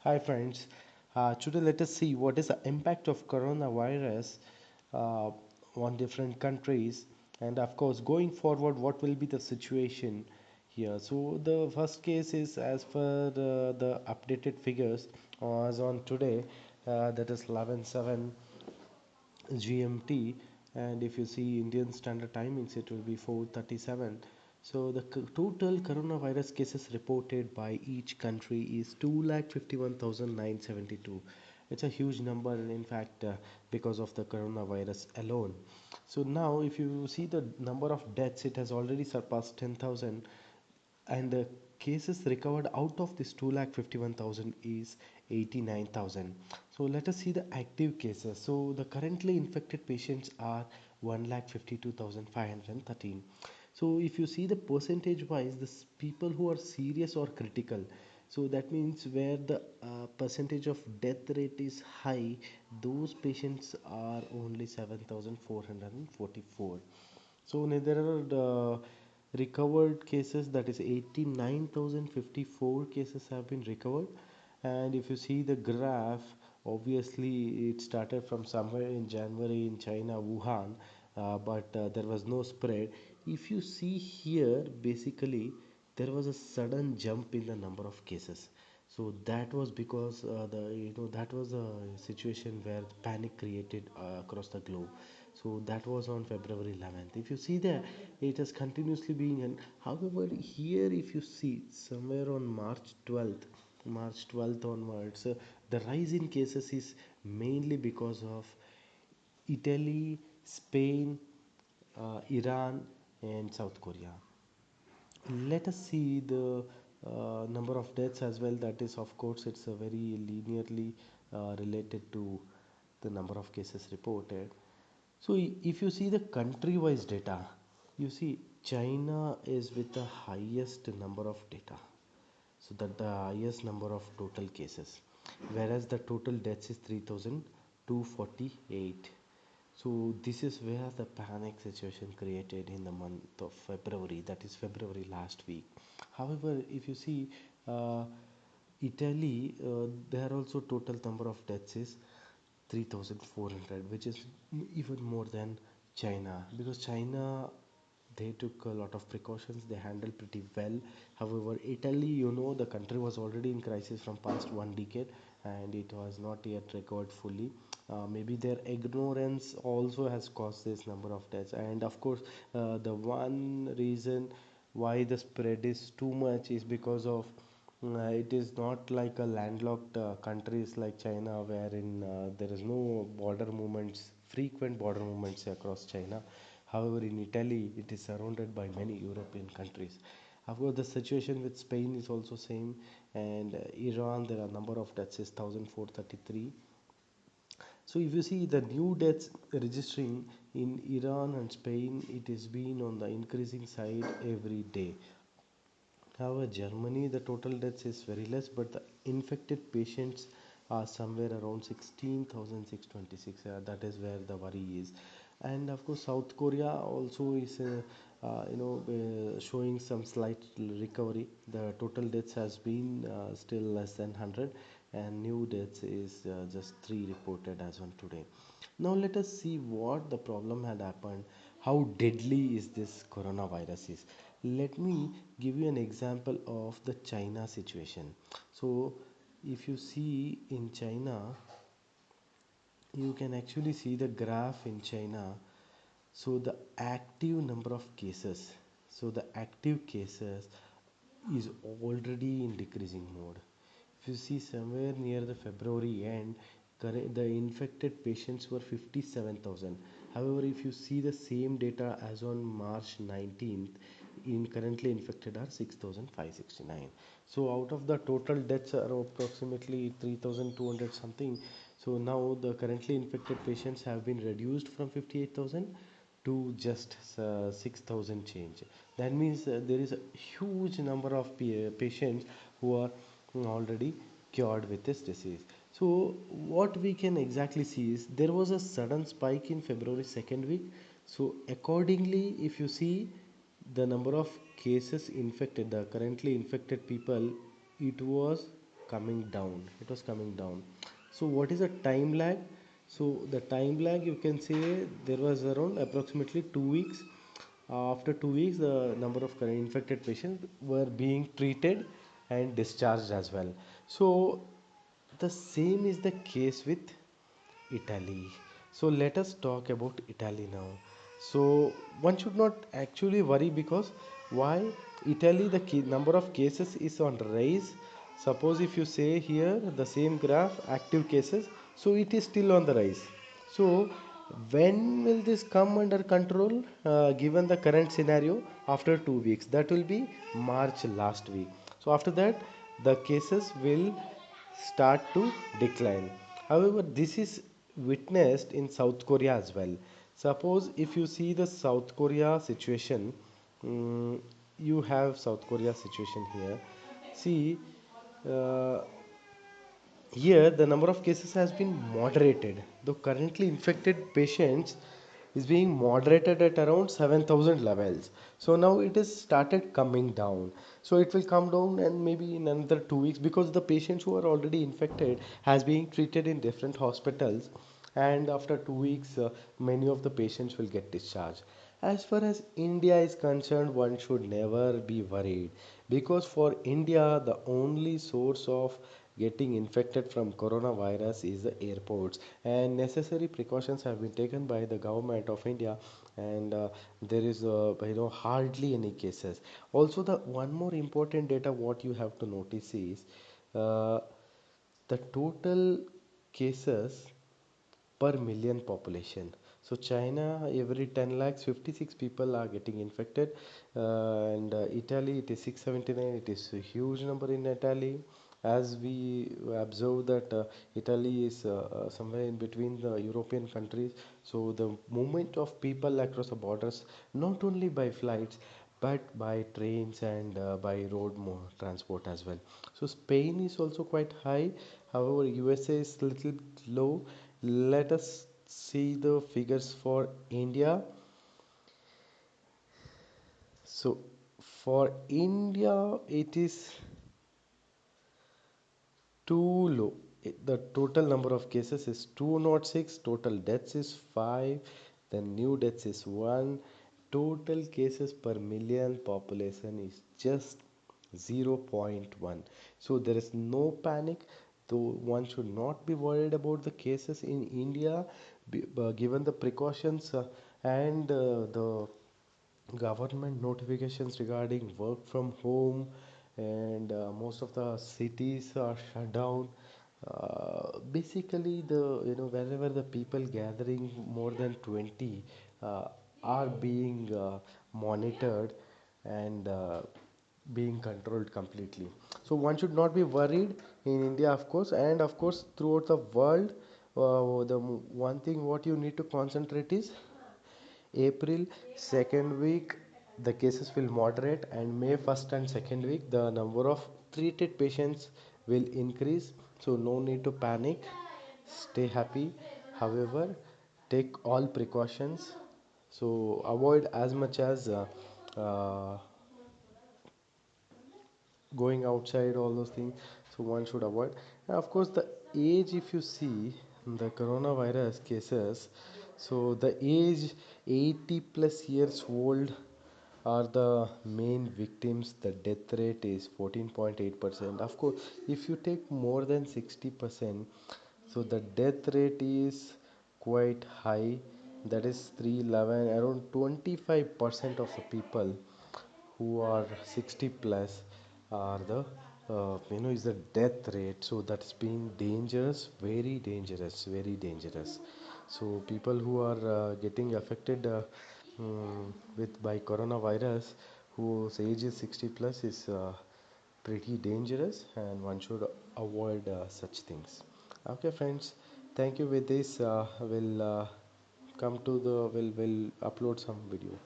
Hi friends, today let us see what is the impact of coronavirus uh, on different countries, and of course going forward what will be the situation here. So the first case is as per the updated figures as on today, that is 11/7 GMT, and if you see Indian standard timings it will be 4:37. So the total coronavirus cases reported by each country is 2,51,972. It's a huge number, in fact, because of the coronavirus alone. So now if you see the number of deaths, it has already surpassed 10,000, and the cases recovered out of this 2,51,000 is 89,000. So let us see the active cases. So the currently infected patients are 1,52,513. So if you see the percentage wise, the people who are serious or critical, so that means where the percentage of death rate is high, those patients are only 7,444. So there are the recovered cases, that is 89,054 cases have been recovered. And if you see the graph, obviously it started from somewhere in January in China, Wuhan, but there was no spread. If you see here, basically there was a sudden jump in the number of cases. So that was because that was a situation where panic created across the globe. So that was on February 11th. If you see there, it has continuously been. And however, here if you see somewhere on March 12th onwards, the rise in cases is mainly because of Italy, Spain, Iran, and South Korea. Let us see the number of deaths as well. That is, of course, it's a very linearly related to the number of cases reported. So if you see the country wise data, you see China is with the highest number of data, so that the highest number of total cases, whereas the total deaths is 3,248. So this is where the panic situation created in the month of February, that is February last week. However, if you see Italy, there also total number of deaths is 3,400, which is even more than China, because China, they took a lot of precautions, they handled pretty well. However, Italy, the country was already in crisis from past one decade, and it was not yet recovered fully. Maybe their ignorance also has caused this number of deaths. And of course, the one reason why the spread is too much is because of it is not like a landlocked countries like China, wherein there is no border movements, frequent border movements across China. However, in Italy, it is surrounded by many European countries. Of course, the situation with Spain is also same, and Iran, there are number of deaths is 1,433. So if you see the new deaths registering in Iran and Spain, it has been on the increasing side every day. However, Germany, the total deaths is very less, but the infected patients are somewhere around 16,626. That is where the worry is. And of course, South Korea also is, showing some slight recovery. The total deaths has been still less than 100, and new deaths is just 3 reported as on today. Now let us see what the problem had happened. How deadly is this coronavirus is? Let me give you an example of the China situation. So if you see in China, you can actually see the graph in China. So the active number of cases, so the active cases is already in decreasing mode. If you see somewhere near the February end, the infected patients were 57,000. However, if you see the same data as on March 19th, in currently infected are 6,569. So out of the total deaths are approximately 3,200 something. So now the currently infected patients have been reduced from 58,000 to just 6,000 change. That means there is a huge number of patients who are already cured with this disease. So what we can exactly see is there was a sudden spike in February second week. So accordingly, if you see the number of cases infected, the currently infected people, it was coming down. It was coming down. So what is a time lag? So the time lag, you can say, there was around approximately 2 weeks. After 2 weeks, the number of infected patients were being treated and discharged as well. So the same is the case with Italy. So let us talk about Italy now. So one should not actually worry, because why? Italy, the number of cases is on rise. Suppose if you say here the same graph, active cases, so it is still on the rise. So when will this come under control? Given the current scenario, after 2 weeks, that will be March last week. So after that, the cases will start to decline. However, this is witnessed in South Korea as well. Suppose if you see the South Korea situation, mm, you have South Korea situation here. See, uh, here, the number of cases has been moderated. The currently infected patients is being moderated at around 7,000 levels. So now it is started coming down. So it will come down, and maybe in another 2 weeks, because the patients who are already infected has been treated in different hospitals, and after 2 weeks, many of the patients will get discharged. As far as India is concerned, one should never be worried, because for India, the only source of getting infected from coronavirus is the airports, and necessary precautions have been taken by the government of India, and there is hardly any cases. Also, the one more important data what you have to notice is uh, the total cases per million population. So China, every 10 lakhs 56 people are getting infected, and Italy, it is 679. It is a huge number in Italy. As we observe that Italy is somewhere in between the European countries, so the movement of people across the borders, not only by flights but by trains and by road transport as well. So Spain is also quite high. However, USA is little low. Let us see the figures for India. So for India, it is too low. The total number of cases is 206, total deaths is 5, the new deaths is 1, total cases per million population is just 0.1. So there is no panic, though one should not be worried about the cases in India, given the precautions and the government notifications regarding work from home, and most of the cities are shut down. Basically, the wherever the people gathering more than 20 uh, are being monitored and being controlled completely. So one should not be worried in India, of course, and of course throughout the world. The one thing what you need to concentrate is April second week the cases will moderate, and May 1st and second week the number of treated patients will increase. So no need to panic. Stay happy. However, take all precautions. So avoid as much as uh, going outside, all those things, so one should avoid. And of course, the age, if you see the coronavirus cases, so the age 80 plus years old are the main victims. The death rate is 14.8%. Of course, if you take more than 60%, so the death rate is quite high, that is 311. Around 25% of the people who are 60 plus are the is the death rate. So that's been dangerous, very dangerous, very dangerous. So people who are getting affected with by coronavirus, whose age is 60 plus, is pretty dangerous, and one should avoid such things. Okay friends, thank you. With this we'll come to the will will upload some video.